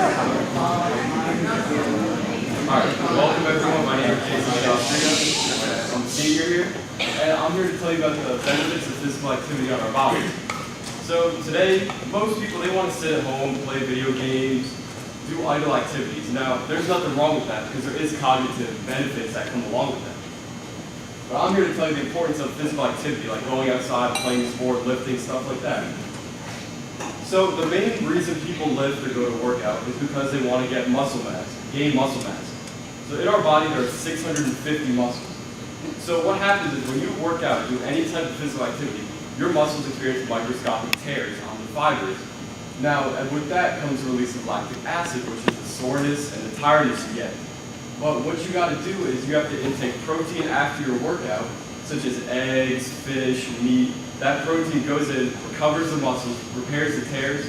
Alright, welcome everyone. My name is Canestrino. I'm a senior here, and I'm here to tell you about the benefits of physical activity on our bodies. So today, most people, they want to sit at home, play video games, do idle activities. Now, there's nothing wrong with that because there is cognitive benefits that come along with that. But I'm here to tell you the importance of physical activity, like going outside, playing sport, lifting, stuff like that. So the main reason people lift or go to workout is because they want to get muscle mass, gain muscle mass. So in our body, there are 650 muscles. So what happens is when you work out, do any type of physical activity, your muscles experience microscopic tears on the fibers. Now, and with that comes the release of lactic acid, which is the soreness and the tiredness you get. But what you got to do is you have to intake protein after your workout, such as eggs, fish, meat. That protein goes in, recovers the muscles, repairs the tears,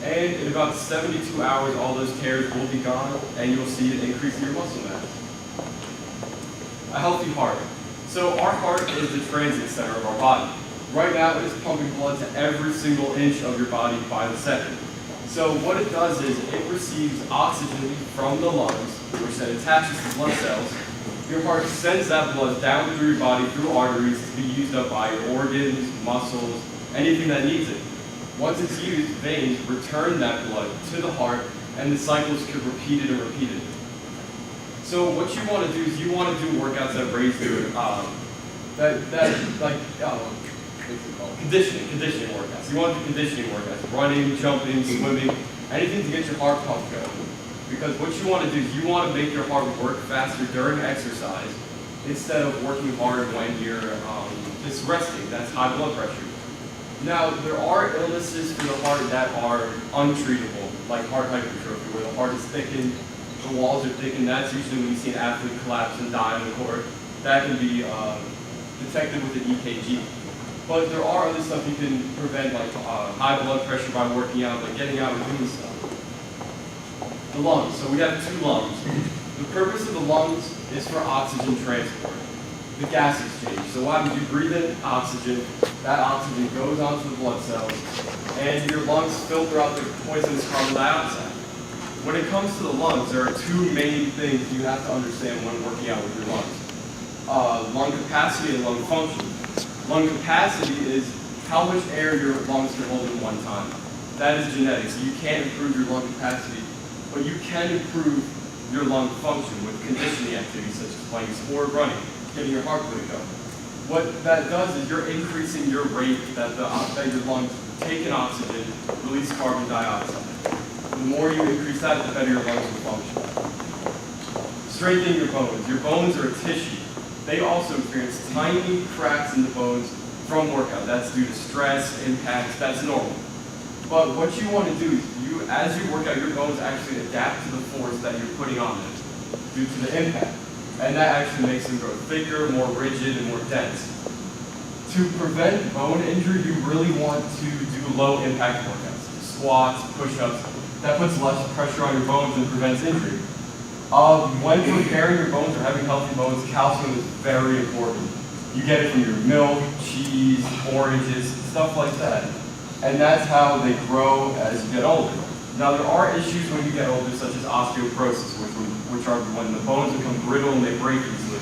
and in about 72 hours, all those tears will be gone, and you'll see an increase in your muscle mass. A healthy heart. So our heart is the transit center of our body. Right now, it is pumping blood to every single inch of your body by the second. So what it does is it receives oxygen from the lungs, which then attaches to blood cells. Your heart sends that blood down through your body, through arteries, to be used up by your organs, muscles, anything that needs it. Once it's used, veins return that blood to the heart, and the cycles could repeat it and repeat it. So what you want to do is you want to do workouts that raise your, conditioning workouts. You want to do conditioning workouts, running, jumping, swimming, anything to get your heart pump going. Because what you want to do is you want to make your heart work faster during exercise instead of working hard when you're just resting. That's high blood pressure. Now, there are illnesses for the heart that are untreatable, like heart hypertrophy, where the heart is thickened, the walls are thickened. That's usually when you see an athlete collapse and die on the court. That can be detected with an EKG. But there are other stuff you can prevent, like high blood pressure by working out, like getting out and doing stuff. The lungs. So we have two lungs. The purpose of the lungs is for oxygen transport, the gas exchange. So what happens? You breathe in oxygen, that oxygen goes onto the blood cells, and your lungs filter out the poisonous carbon dioxide. When it comes to the lungs, there are two main things you have to understand when working out with your lungs. Lung capacity and lung function. Lung capacity is how much air your lungs can hold at one time. That is genetic, so you can't improve your lung capacity, but you can improve your lung function with conditioning activities such as playing sport, running, getting your heart rate going. What that does is you're increasing your rate that your lungs take in oxygen, release carbon dioxide. The more you increase that, the better your lungs will function. Strengthening your bones. Your bones are a tissue. They also experience tiny cracks in the bones from workout. That's due to stress, impacts, that's normal. But what you want to do is, as you work out, your bones actually adapt to the force that you're putting on them due to the impact. And that actually makes them grow thicker, more rigid, and more dense. To prevent bone injury, you really want to do low impact workouts. Squats, push-ups, that puts less pressure on your bones and prevents injury. When preparing your bones or having healthy bones, calcium is very important. You get it from your milk, cheese, oranges, stuff like that. And that's how they grow as you get older. Now, there are issues when you get older, such as osteoporosis, which are when the bones become brittle and they break easily.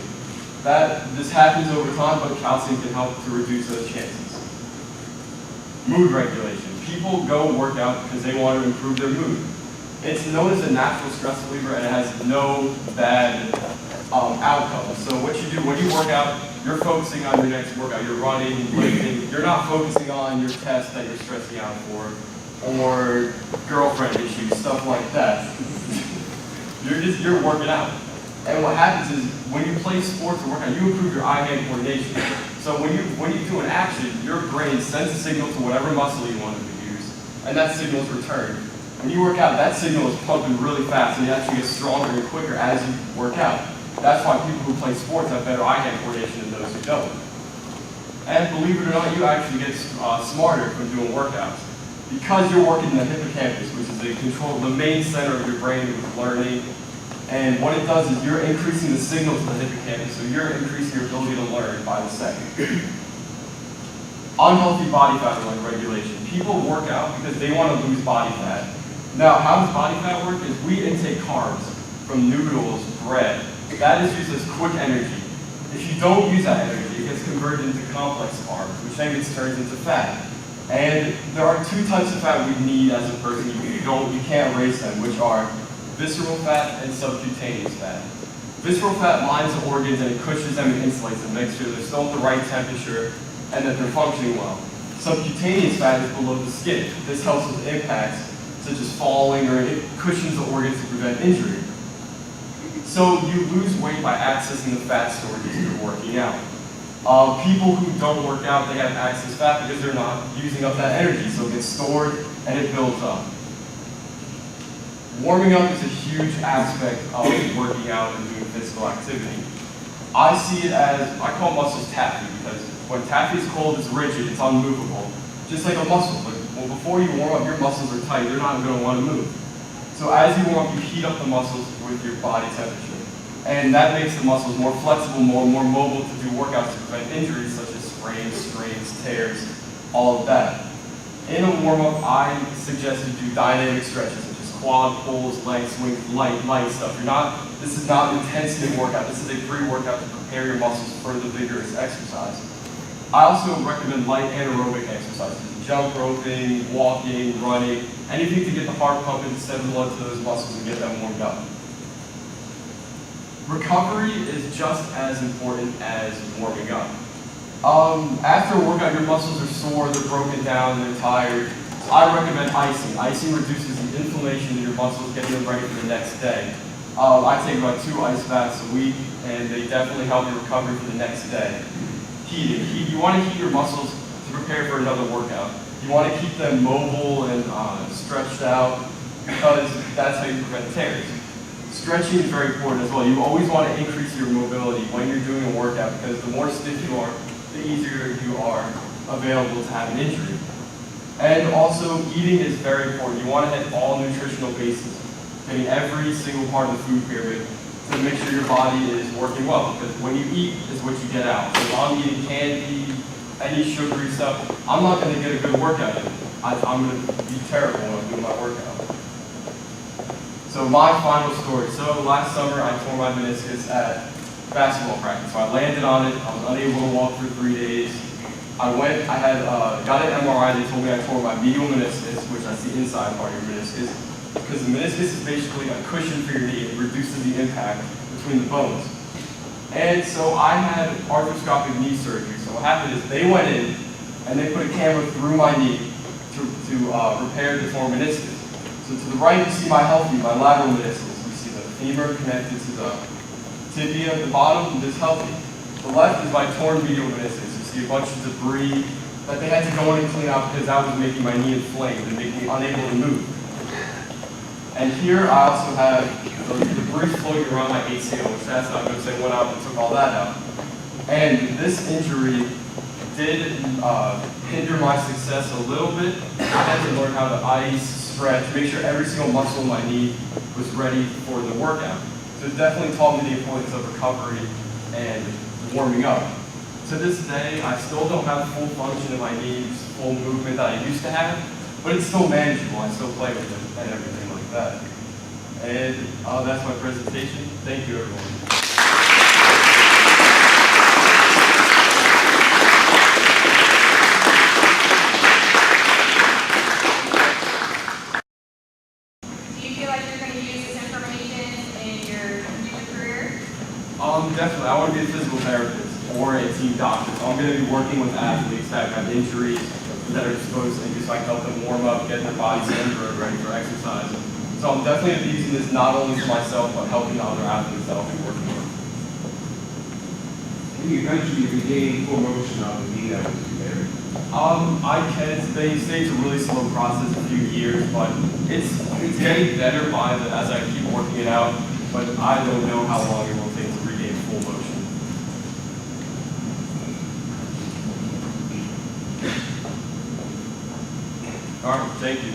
This happens over time, but calcium can help to reduce those chances. Mood regulation. People go work out because they want to improve their mood. It's known as a natural stress reliever, and it has no bad outcomes. So what you do when you work out, you're focusing on your next workout. You're running, lifting. You're not focusing on your test that you're stressing out for, or girlfriend issues, stuff like that. You're working out. And what happens is when you play sports or work out, you improve your eye-hand coordination. So when you do an action, your brain sends a signal to whatever muscle you want to use, and that signal is returned. When you work out, that signal is pumping really fast, and you actually get stronger and quicker as you work out. That's why people who play sports have better eye-hand coordination than those who don't. And believe it or not, you actually get smarter from doing workouts. Because you're working in the hippocampus, which is the main center of your brain with learning. And what it does is you're increasing the signal to the hippocampus, so you're increasing your ability to learn by the second. Unhealthy body fat regulation. People work out because they want to lose body fat. Now, how does body fat work? Is we intake carbs from noodles, bread. That is used as quick energy. If you don't use that energy, it gets converted into complex carbs, which then gets turned into fat. And there are two types of fat we need as a person. You can't erase them, which are visceral fat and subcutaneous fat. Visceral fat lines the organs and it cushions them and insulates them, makes sure they're still at the right temperature and that they're functioning well. Subcutaneous fat is below the skin. This helps with impacts such as falling, or it cushions the organs to prevent injury. So you lose weight by accessing the fat storage as you're working out. People who don't work out, they have excess fat because they're not using up that energy, so it gets stored and it builds up. Warming up is a huge aspect of working out and doing physical activity. I see it as, I call muscles taffy, because when taffy is cold, it's rigid, it's unmovable, just like a muscle. But before you warm up, your muscles are tight, they're not going to want to move. So as you warm up, you heat up the muscles with your body temperature. And that makes the muscles more flexible, more mobile to do workouts to prevent injuries such as sprains, strains, tears, all of that. In a warm-up, I suggest you do dynamic stretches such as quad pulls, leg swings, light stuff. This is not an intensity workout. This is a pre-workout to prepare your muscles for the vigorous exercise. I also recommend light anaerobic exercises. Jump roping, walking, running, anything to get the heart pumping, send blood to those muscles and get them warmed up. Recovery is just as important as warming up. After a workout, your muscles are sore, they're broken down, they're tired. So I recommend icing. Icing reduces the inflammation in your muscles, getting them ready for the next day. I take about 2 ice baths a week, and they definitely help your recovery for the next day. Heating. You want to heat your muscles to prepare for another workout. You want to keep them mobile and stretched out, because that's how you prevent tears. Stretching is very important as well. You always want to increase your mobility when you're doing a workout, because the more stiff you are, the easier you are available to have an injury. And also, eating is very important. You want to hit all nutritional bases, hitting every single part of the food pyramid to make sure your body is working well, because when you eat is what you get out. So if I'm eating candy, any sugary stuff, I'm not going to get a good workout in. I'm going to be terrible when I'm doing my workout. So my final story. So last summer I tore my meniscus at basketball practice. So I landed on it. I was unable to walk for 3 days. I got an MRI. They told me I tore my medial meniscus, which that's the inside part of your meniscus, because the meniscus is basically a cushion for your knee. It reduces the impact between the bones. And so I had arthroscopic knee surgery. So what happened is they went in and they put a camera through my knee to repair the torn meniscus. So to the right, you see my lateral meniscus. You see the femur connected to the tibia. The bottom is healthy. The left is my torn medial meniscus. You see a bunch of debris that they had to go in and clean out because that was making my knee inflamed and making me unable to move. And here I also have the debris floating around my ACL, which that's not going to say went out and took all that out. And this injury did hinder my success a little bit. I had to learn how to ice, stretch, make sure every single muscle in my knee was ready for the workout. So it definitely taught me the importance of recovery and warming up. To this day, I still don't have full function in my knees, full movement that I used to have, but it's still manageable. I still play with it and everything like that. And that's my presentation. Thank you, everyone. Definitely. I want to be a physical therapist or a team doctor. So I'm going to be working with athletes that have injuries that are exposed to injuries, so I can help them warm up, get their bodies ready for exercise. So I'm definitely going to be using this not only for myself, but helping other athletes that I'll be working with. Can you eventually regain full motion of the knee that was repaired? I can. They say it's a really slow process, a few years, but it's getting better as I keep working it out. But I don't know how long it will take to regain full motion. All right, thank you.